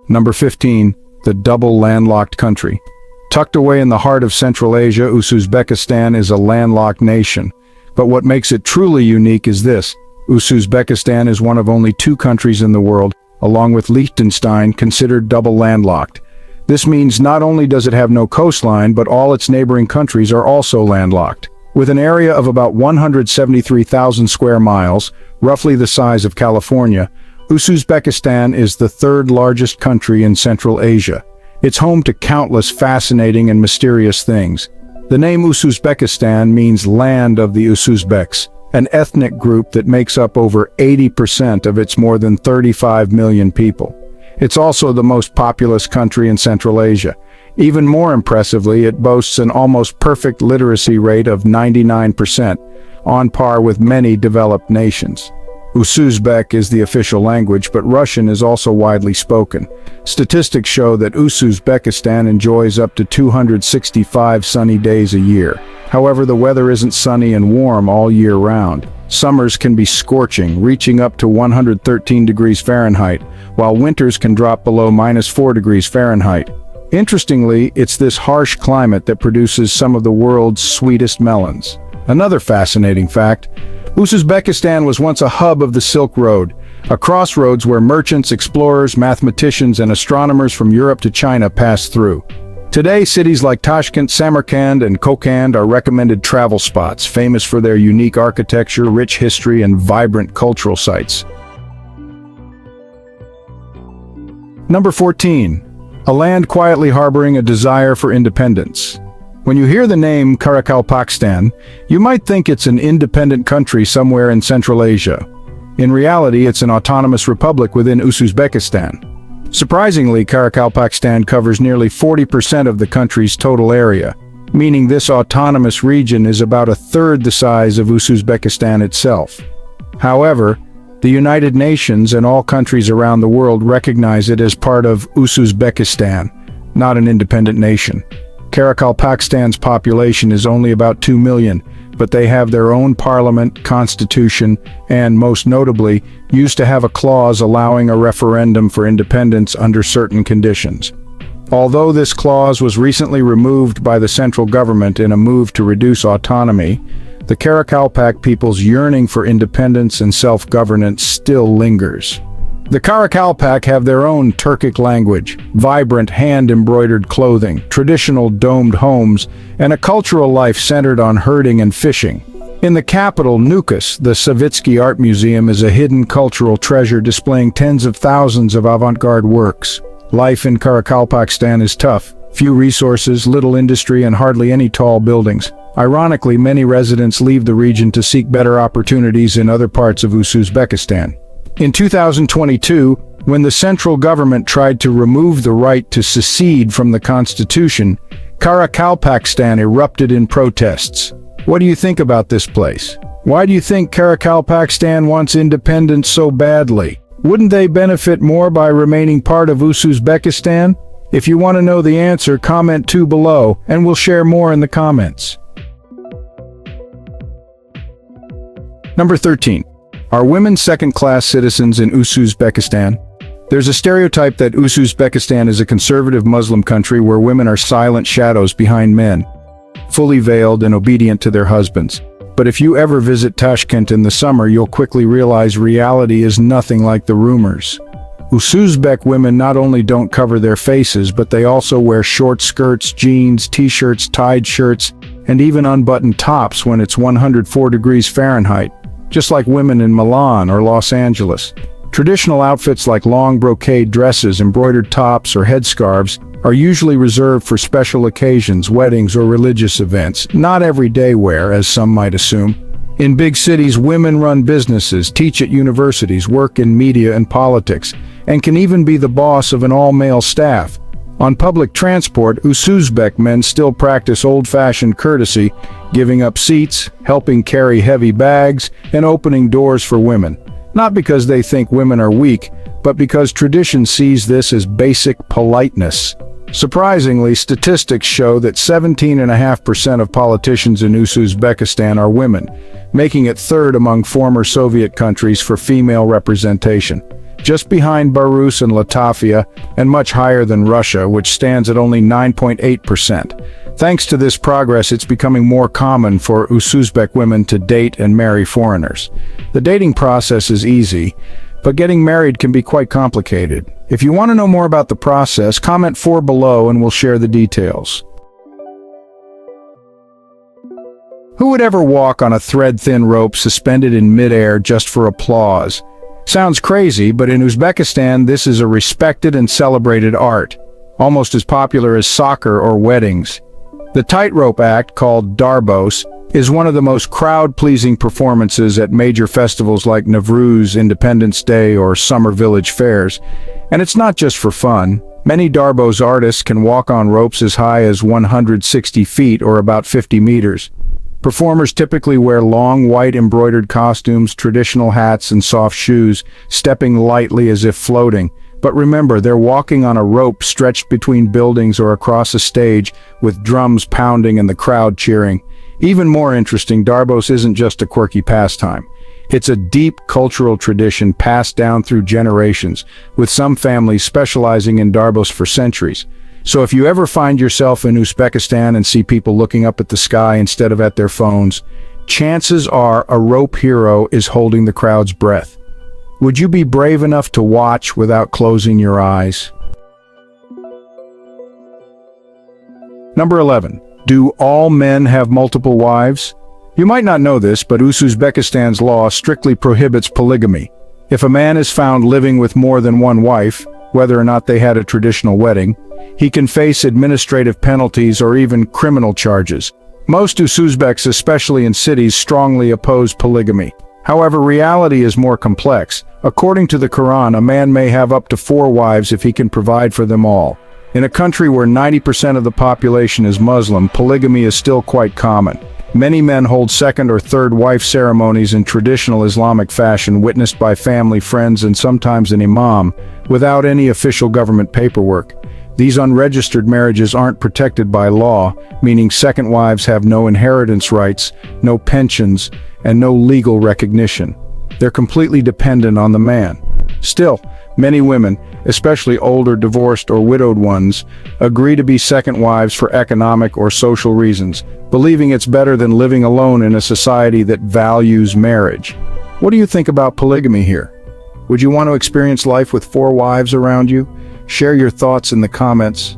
Number 15, the double landlocked country. Tucked away in the heart of Central Asia, Uzbekistan is a landlocked nation. But what makes it truly unique is this: Uzbekistan is one of only 2 countries in the world, along with Liechtenstein, considered double landlocked. This means not only does it have no coastline, but all its neighboring countries are also landlocked. With an area of about 173,000 square miles, roughly the size of California, Uzbekistan is the 3rd largest country in Central Asia. It's home to countless fascinating and mysterious things. The name Uzbekistan means land of the Uzbeks, an ethnic group that makes up over 80% of its more than 35 million people. It's also the most populous country in Central Asia. Even more impressively, it boasts an almost perfect literacy rate of 99%, on par with many developed nations. Uzbek is the official language, but Russian is also widely spoken. Statistics show that Uzbekistan enjoys up to 265 sunny days a year. However, the weather isn't sunny and warm all year round. Summers can be scorching, reaching up to 113 degrees Fahrenheit, while winters can drop below -4 degrees Fahrenheit. Interestingly, it's this harsh climate that produces some of the world's sweetest melons. Another fascinating fact: Uzbekistan was once a hub of the Silk Road, a crossroads where merchants, explorers, mathematicians, and astronomers from Europe to China passed through. Today, cities like Tashkent, Samarkand, and Kokand are recommended travel spots, famous for their unique architecture, rich history, and vibrant cultural sites. Number 14. A land quietly harboring a desire for independence. When you hear the name Karakalpakstan, you might think it's an independent country somewhere in Central Asia. In reality, it's an autonomous republic within Uzbekistan. Surprisingly, Karakalpakstan covers nearly 40% of the country's total area, meaning this autonomous region is about 1/3 the size of Uzbekistan itself. However, the United Nations and all countries around the world recognize it as part of Uzbekistan, not an independent nation. Karakalpakstan's population is only about 2 million, but they have their own parliament, constitution, and, most notably, used to have a clause allowing a referendum for independence under certain conditions. Although this clause was recently removed by the central government in a move to reduce autonomy, the Karakalpak people's yearning for independence and self-governance still lingers. The Karakalpak have their own Turkic language, vibrant hand-embroidered clothing, traditional domed homes, and a cultural life centered on herding and fishing. In the capital, Nukus, the Savitsky Art Museum is a hidden cultural treasure displaying tens of thousands of avant-garde works. Life in Karakalpakstan is tough. Few resources, little industry, and hardly any tall buildings. Ironically, many residents leave the region to seek better opportunities in other parts of Uzbekistan. In 2022, when the central government tried to remove the right to secede from the constitution, Karakalpakstan erupted in protests. What do you think about this place? Why do you think Karakalpakstan wants independence so badly? Wouldn't they benefit more by remaining part of Uzbekistan? If you want to know the answer, comment 2 below, and we'll share more in the comments. Number 13. Are women second-class citizens in Uzbekistan? There's a stereotype that Uzbekistan is a conservative Muslim country where women are silent shadows behind men, fully veiled and obedient to their husbands. But if you ever visit Tashkent in the summer, you'll quickly realize reality is nothing like the rumors. Uzbek women not only don't cover their faces, but they also wear short skirts, jeans, t-shirts, tied shirts, and even unbuttoned tops when it's 104 degrees Fahrenheit, just like women in Milan or Los Angeles. Traditional outfits like long brocade dresses, embroidered tops, or headscarves are usually reserved for special occasions, weddings, or religious events, not everyday wear, as some might assume. In big cities, women run businesses, teach at universities, work in media and politics, and can even be the boss of an all-male staff. On public transport, Uzbek men still practice old-fashioned courtesy, giving up seats, helping carry heavy bags, and opening doors for women. Not because they think women are weak, but because tradition sees this as basic politeness. Surprisingly, statistics show that 17.5% of politicians in Uzbekistan are women, making it 3rd among former Soviet countries for female representation. just behind Belarus and Latvia, and much higher than Russia, which stands at only 9.8%. Thanks to this progress, it's becoming more common for Uzbek women to date and marry foreigners. The dating process is easy, but getting married can be quite complicated. If you want to know more about the process, comment 4 below and we'll share the details. Who would ever walk on a thread-thin rope suspended in midair just for applause? Sounds crazy, but in Uzbekistan, this is a respected and celebrated art, almost as popular as soccer or weddings. The tightrope act, called darbos, is one of the most crowd-pleasing performances at major festivals like Nowruz, Independence Day, or summer village fairs. And it's not just for fun. Many darbos artists can walk on ropes as high as 160 feet or about 50 meters. Performers typically wear long, white embroidered costumes, traditional hats, and soft shoes, stepping lightly as if floating. But remember, they're walking on a rope stretched between buildings or across a stage, with drums pounding and the crowd cheering. Even more interesting, darbos isn't just a quirky pastime. It's a deep cultural tradition passed down through generations, with some families specializing in darbos for centuries. So if you ever find yourself in Uzbekistan and see people looking up at the sky instead of at their phones, chances are a rope hero is holding the crowd's breath. Would you be brave enough to watch without closing your eyes? Number 11. Do all men have multiple wives? You might not know this, but Uzbekistan's law strictly prohibits polygamy. If a man is found living with more than one wife, whether or not they had a traditional wedding, he can face administrative penalties or even criminal charges. Most Uzbeks, especially in cities, strongly oppose polygamy. However, reality is more complex. According to the Quran, a man may have up to 4 wives if he can provide for them all. In a country where 90% of the population is Muslim, polygamy is still quite common. Many men hold second or third wife ceremonies in traditional Islamic fashion, witnessed by family, friends, and sometimes an imam, without any official government paperwork. These unregistered marriages aren't protected by law, meaning second wives have no inheritance rights, no pensions, and no legal recognition. They're completely dependent on the man. Still, many women, especially older divorced or widowed ones, agree to be second wives for economic or social reasons, believing it's better than living alone in a society that values marriage. What do you think about polygamy here? Would you want to experience life with 4 wives around you? Share your thoughts in the comments.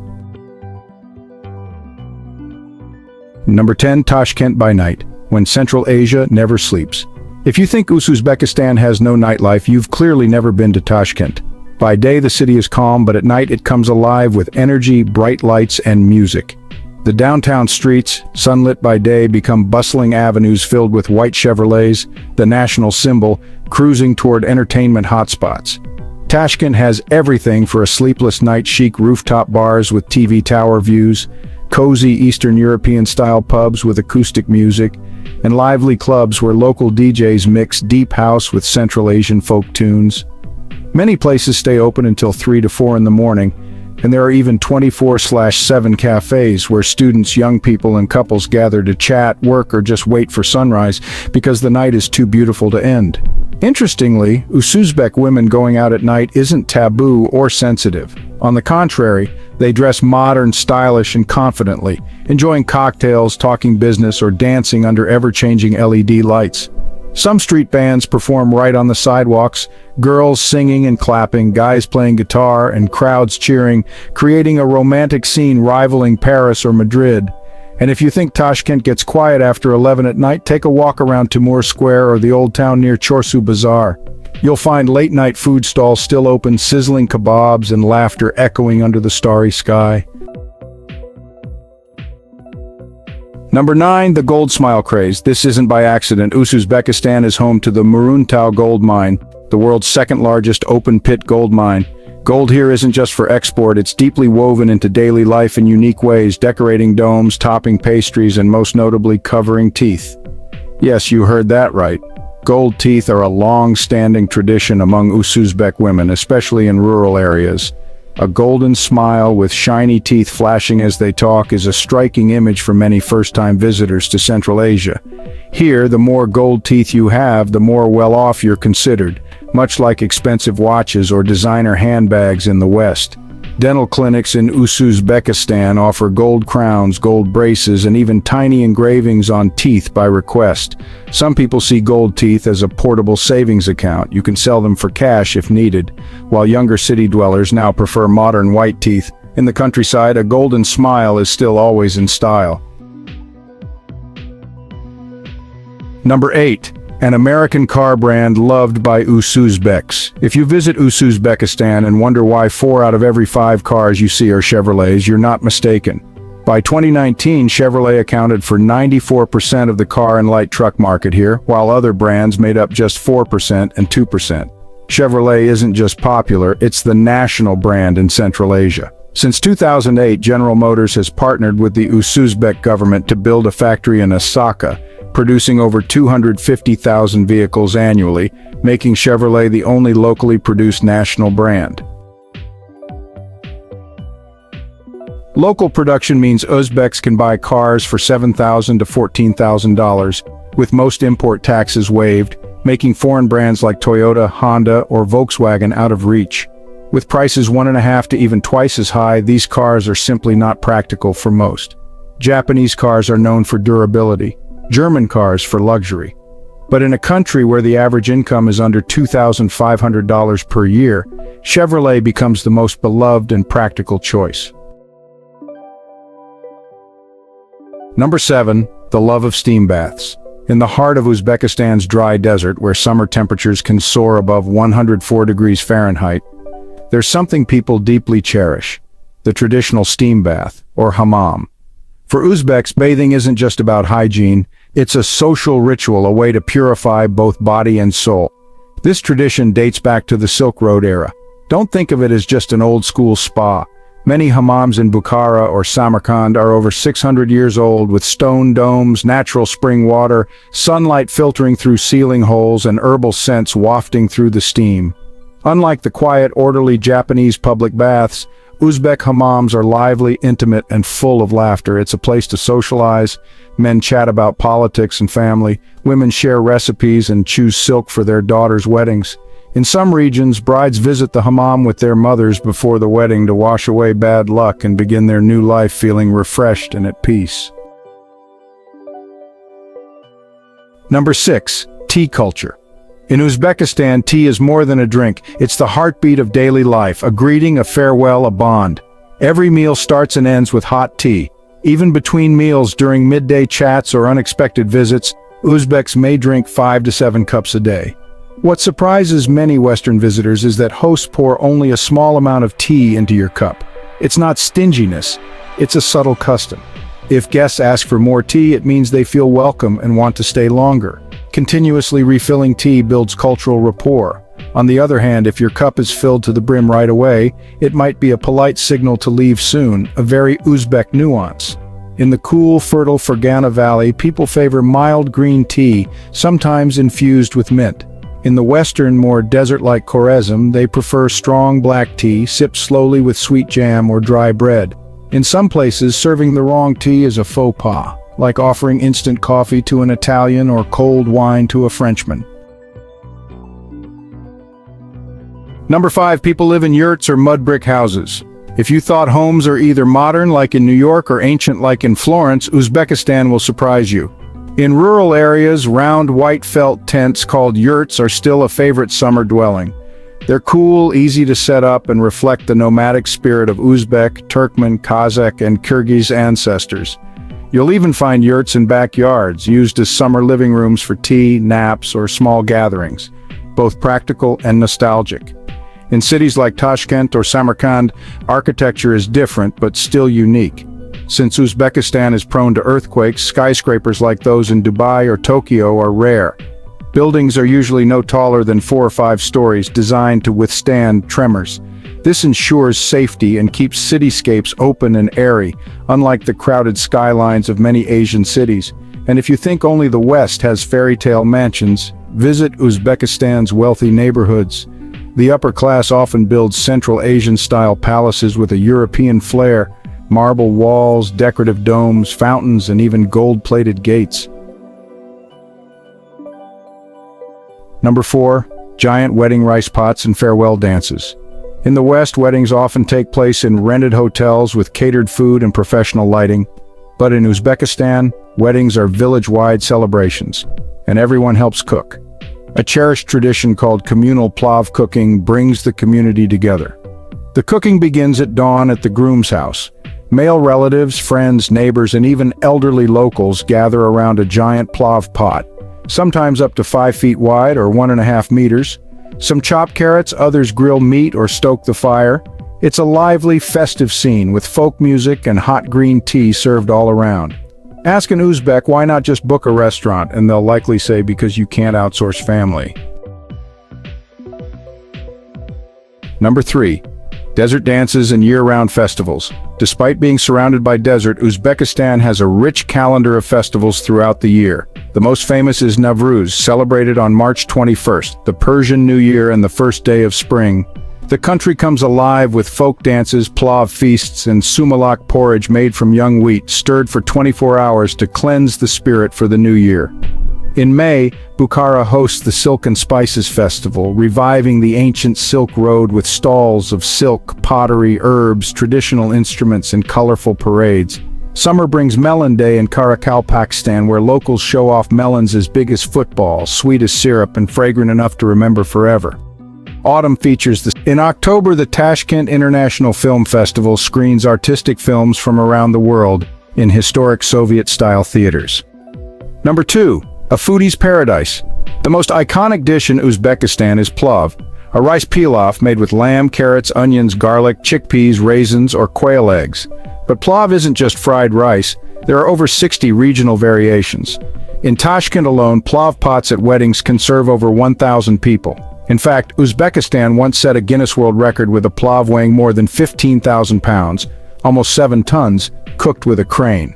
Number 10. Tashkent by night, when Central Asia never sleeps. If you think Uzbekistan has no nightlife, you've clearly never been to Tashkent. By day, the city is calm, but at night it comes alive with energy, bright lights, and music. The downtown streets, sunlit by day, become bustling avenues filled with white Chevrolets, the national symbol, cruising toward entertainment hotspots. Tashkent has everything for a sleepless night: chic rooftop bars with TV tower views, cozy Eastern European-style pubs with acoustic music, and lively clubs where local DJs mix deep house with Central Asian folk tunes. Many places stay open until 3 to 4 in the morning, and there are even 24/7 cafes where students, young people, and couples gather to chat, work, or just wait for sunrise because the night is too beautiful to end. Interestingly, Uzbek women going out at night isn't taboo or sensitive. On the contrary, they dress modern, stylish, and confidently, enjoying cocktails, talking business, or dancing under ever-changing LED lights. Some street bands perform right on the sidewalks, girls singing and clapping, guys playing guitar, and crowds cheering, creating a romantic scene rivaling Paris or Madrid. And if you think Tashkent gets quiet after 11 at night, take a walk around Timur Square or the old town near Chorsu Bazaar. You'll find late-night food stalls still open, sizzling kebabs and laughter echoing under the starry sky. Number 9. The gold smile craze. This isn't by accident. Uzbekistan is home to the Muruntau gold mine, the world's second-largest open-pit gold mine. Gold here isn't just for export, it's deeply woven into daily life in unique ways, decorating domes, topping pastries, and most notably covering teeth. Yes, you heard that right. Gold teeth are a long-standing tradition among Uzbek women, especially in rural areas. A golden smile with shiny teeth flashing as they talk is a striking image for many first-time visitors to Central Asia. Here, the more gold teeth you have, the more well-off you're considered. much like expensive watches or designer handbags in the West. Dental clinics in Uzbekistan offer gold crowns, gold braces, and even tiny engravings on teeth by request. Some people see gold teeth as a portable savings account. You can sell them for cash if needed, while younger city dwellers now prefer modern white teeth. In the countryside, a golden smile is still always in style. Number 8. An American car brand loved by Uzbeks. If you visit Uzbekistan and wonder why 4 out of every 5 cars you see are Chevrolets, you're not mistaken. By 2019, Chevrolet accounted for 94% of the car and light truck market here, while other brands made up just 4% and 2%. Chevrolet isn't just popular, it's the national brand in Central Asia. Since 2008, General Motors has partnered with the Uzbek government to build a factory in Osaka, producing over 250,000 vehicles annually, making Chevrolet the only locally produced national brand. Local production means Uzbeks can buy cars for $7,000 to $14,000, with most import taxes waived, making foreign brands like Toyota, Honda, or Volkswagen out of reach. With prices 1.5 to even twice as high, these cars are simply not practical for most. Japanese cars are known for durability, German cars for luxury. But in a country where the average income is under $2,500 per year, Chevrolet becomes the most beloved and practical choice. Number 7. The love of steam baths. In the heart of Uzbekistan's dry desert, where summer temperatures can soar above 104 degrees Fahrenheit, there's something people deeply cherish: the traditional steam bath, or hammam. For Uzbeks, bathing isn't just about hygiene, it's a social ritual, a way to purify both body and soul. This tradition dates back to the Silk Road era. Don't think of it as just an old-school spa. Many hammams in Bukhara or Samarkand are over 600 years old, with stone domes, natural spring water, sunlight filtering through ceiling holes, and herbal scents wafting through the steam. Unlike the quiet, orderly Japanese public baths, Uzbek hammams are lively, intimate, and full of laughter. It's a place to socialize. Men chat about politics and family. Women share recipes and choose silk for their daughters' weddings. In some regions, brides visit the hammam with their mothers before the wedding to wash away bad luck and begin their new life feeling refreshed and at peace. Number 6. Tea culture. In Uzbekistan, tea is more than a drink. It's the heartbeat of daily life, a greeting, a farewell, a bond. Every meal starts and ends with hot tea. Even between meals, during midday chats or unexpected visits, Uzbeks may drink 5 to 7 cups a day. What surprises many Western visitors is that hosts pour only a small amount of tea into your cup. It's not stinginess, it's a subtle custom. If guests ask for more tea, it means they feel welcome and want to stay longer. Continuously refilling tea builds cultural rapport. On the other hand, if your cup is filled to the brim right away, it might be a polite signal to leave soon, a very Uzbek nuance. In the cool, fertile Fergana Valley, people favor mild green tea, sometimes infused with mint. In the western, more desert-like Khwarezm, they prefer strong black tea, sipped slowly with sweet jam or dry bread. In some places, serving the wrong tea is a faux pas, like offering instant coffee to an Italian or cold wine to a Frenchman. Number 5. People live in yurts or mud brick houses. If you thought homes are either modern, like in New York, or ancient, like in Florence, Uzbekistan will surprise you. In rural areas, round white felt tents called yurts are still a favorite summer dwelling. They're cool, easy to set up, and reflect the nomadic spirit of Uzbek, Turkmen, Kazakh, and Kyrgyz ancestors. You'll even find yurts in backyards, used as summer living rooms for tea, naps, or small gatherings, both practical and nostalgic. In cities like Tashkent or Samarkand, architecture is different but still unique. Since Uzbekistan is prone to earthquakes, skyscrapers like those in Dubai or Tokyo are rare. Buildings are usually no taller than 4 or 5 stories, designed to withstand tremors. This ensures safety and keeps cityscapes open and airy, unlike the crowded skylines of many Asian cities. And if you think only the West has fairy tale mansions, visit Uzbekistan's wealthy neighborhoods. The upper class often builds Central Asian-style palaces with a European flair, marble walls, decorative domes, fountains, and even gold-plated gates. Number 4. giant wedding rice pots and farewell dances. In the West, weddings often take place in rented hotels with catered food and professional lighting. But in Uzbekistan, weddings are village-wide celebrations, and everyone helps cook. A cherished tradition called communal plav cooking brings the community together. The cooking begins at dawn at the groom's house. Male relatives, friends, neighbors, and even elderly locals gather around a giant plav pot, sometimes up to 5 feet wide or 1.5 meters. Some chop carrots, others grill meat or stoke the fire. It's a lively, festive scene with folk music and hot green tea served all around. Ask an Uzbek why not just book a restaurant, and they'll likely say because you can't outsource family. Number 3. Desert dances and year-round festivals. Despite being surrounded by desert, Uzbekistan has a rich calendar of festivals throughout the year. The most famous is Nowruz, celebrated on March 21st, the Persian New Year and the first day of spring. The country comes alive with folk dances, plav feasts, and sumalak porridge made from young wheat, stirred for 24 hours to cleanse the spirit for the new year. In May, Bukhara hosts the Silk and Spices Festival, reviving the ancient Silk Road with stalls of silk, pottery, herbs, traditional instruments, and colorful parades. Summer brings Melon Day in Karakalpakstan, where locals show off melons as big as footballs, sweet as syrup, and fragrant enough to remember forever. Autumn features In October, the Tashkent International Film Festival screens artistic films from around the world in historic Soviet-style theaters. Number 2. A foodie's paradise. The most iconic dish in Uzbekistan is plav, a rice pilaf made with lamb, carrots, onions, garlic, chickpeas, raisins, or quail eggs. But plav isn't just fried rice. There are over 60 regional variations. In Tashkent alone, plav pots at weddings can serve over 1,000 people. In fact, Uzbekistan once set a Guinness World Record with a plav weighing more than 15,000 pounds, almost 7 tons, cooked with a crane.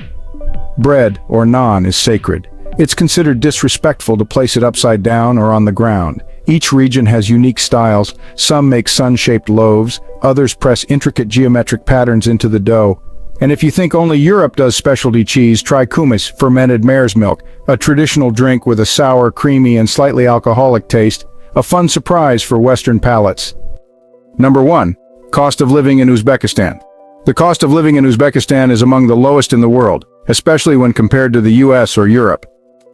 Bread, or naan, is sacred. It's considered disrespectful to place it upside down or on the ground. Each region has unique styles. Some make sun-shaped loaves, others press intricate geometric patterns into the dough. And if you think only Europe does specialty cheese, try kumis, fermented mare's milk, a traditional drink with a sour, creamy, and slightly alcoholic taste, a fun surprise for Western palates. Number 1. Cost of living in Uzbekistan. The cost of living in Uzbekistan is among the lowest in the world, especially when compared to the US or Europe.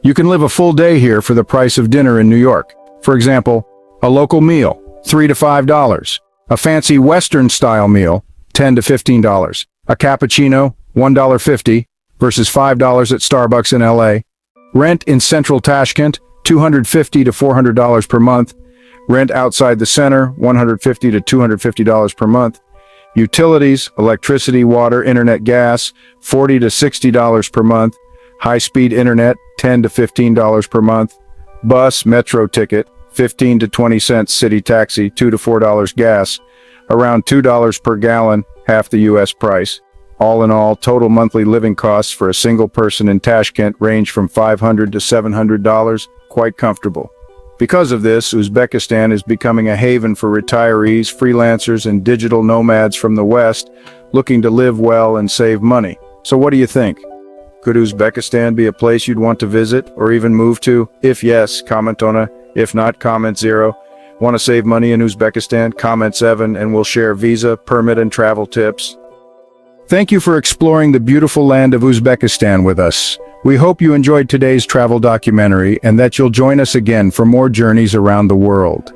You can live a full day here for the price of dinner in New York. For example, a local meal, $3 to $5. A fancy Western-style meal, $10 to $15. A cappuccino, $1.50 versus $5 at Starbucks in LA. Rent in central Tashkent, $250 to $400 per month. Rent outside the center, $150 to $250 per month. Utilities, electricity, water, internet, gas, $40 to $60 per month. High-speed internet, $10 to $15 per month. Bus, metro ticket, 15 to 20 cents. City taxi, $2 to $4 gas. Around $2 per gallon, half the US price. All in all, total monthly living costs for a single person in Tashkent range from $500 to $700, quite comfortable. Because of this, Uzbekistan is becoming a haven for retirees, freelancers, and digital nomads from the West looking to live well and save money. So what do you think? Could Uzbekistan be a place you'd want to visit or even move to? If yes, comment on it. If not, comment 0. Want to save money in Uzbekistan? Comment 7 and we'll share visa, permit, and travel tips. Thank you for exploring the beautiful land of Uzbekistan with us. We hope you enjoyed today's travel documentary and that you'll join us again for more journeys around the world.